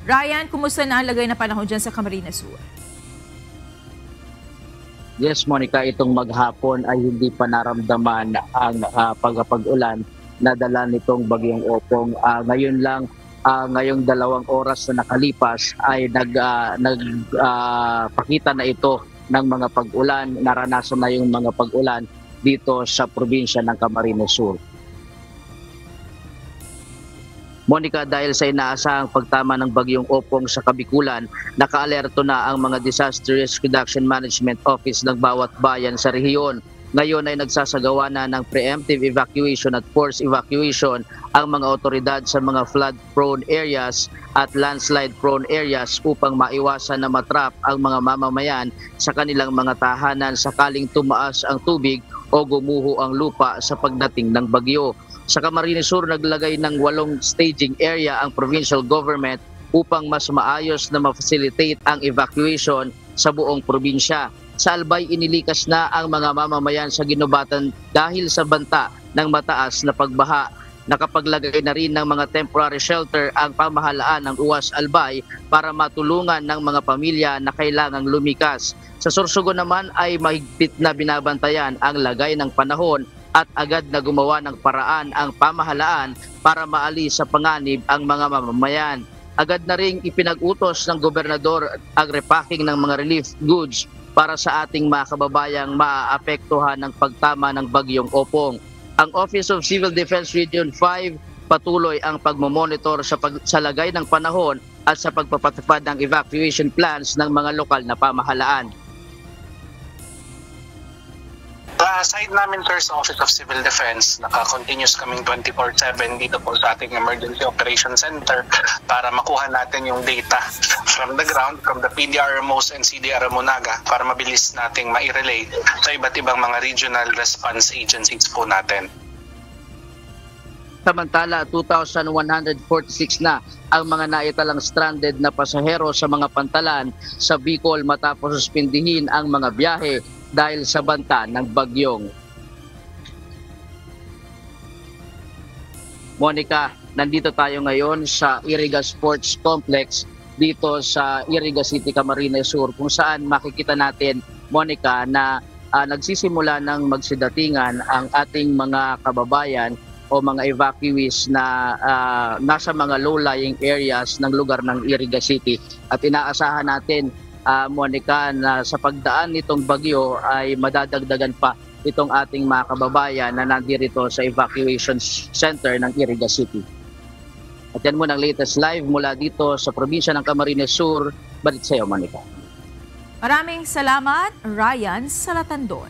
Ryan, kumusta na ang lagay na panahon dyan sa Camarines Sur? Yes, Monica, itong maghapon ay hindi pa naramdaman ang pag-ulan na dala nitong bagyong Opong. Ngayon lang, ngayong 2 oras na nakalipas ay nagpakita na ito ng mga pag-ulan. Naranasan na yung mga pag-ulan dito sa probinsya ng Camarines Sur. Monica, dahil sa inaasahang pagtama ng bagyong Opong sa Kabikulan, nakaalerto na ang mga Disaster Risk Reduction Management Office ng bawat bayan sa rehiyon. Ngayon ay nagsasagawa na ng preemptive evacuation at forced evacuation ang mga otoridad sa mga flood-prone areas at landslide-prone areas upang maiwasan na matrap ang mga mamamayan sa kanilang mga tahanan sakaling tumaas ang tubig o gumuho ang lupa sa pagdating ng bagyo. Sa Camarines Sur, naglagay ng 8 staging area ang provincial government upang mas maayos na ma-facilitate ang evacuation sa buong probinsya. Sa Albay, inilikas na ang mga mamamayan sa ginubatan dahil sa banta ng mataas na pagbaha. Nakapaglagay na rin ng mga temporary shelter ang pamahalaan ng UAS Albay para matulungan ng mga pamilya na kailangang lumikas. Sa Sorsogon naman ay mahigpit na binabantayan ang lagay ng panahon at agad na gumawa ng paraan ang pamahalaan para maalis sa panganib ang mga mamamayan. Agad na ring ipinag-utos ng gobernador ang repacking ng mga relief goods para sa ating mga kababayang maaapektuhan ng pagtama ng bagyong Opong. Ang Office of Civil Defense Region 5 patuloy ang pagmomonitor sa lagay ng panahon at sa pagpapatupad ng evacuation plans ng mga lokal na pamahalaan. Side namin, sir, sa Office of Civil Defense, naka-continuous kaming 24/7 dito po sa ating Emergency Operations Center para makuha natin yung data from the ground, from the PDRMOs and CDRMO Naga para mabilis nating ma-relay sa iba't ibang mga regional response agencies po natin. Samantala, 2,146 na ang mga naitalang stranded na pasahero sa mga pantalan sa Bicol matapos suspindihin ang mga biyahe dahil sa banta ng bagyong. Monica, nandito tayo ngayon sa Iriga Sports Complex dito sa Iriga City, Camarines Sur, kung saan makikita natin, Monica, na nagsisimula ng magsidatingan ang ating mga kababayan o mga evacuees na nasa mga low-lying areas ng lugar ng Iriga City. At inaasahan natin, Monica, na sa pagdaan nitong bagyo ay madadagdagan pa itong ating mga kababayan na nandirito sa evacuation center ng Iriga City. At yan muna ang latest live mula dito sa probinsya ng Camarines Sur. Balik sa iyo, Monica. Maraming salamat, Ryan Salatandon.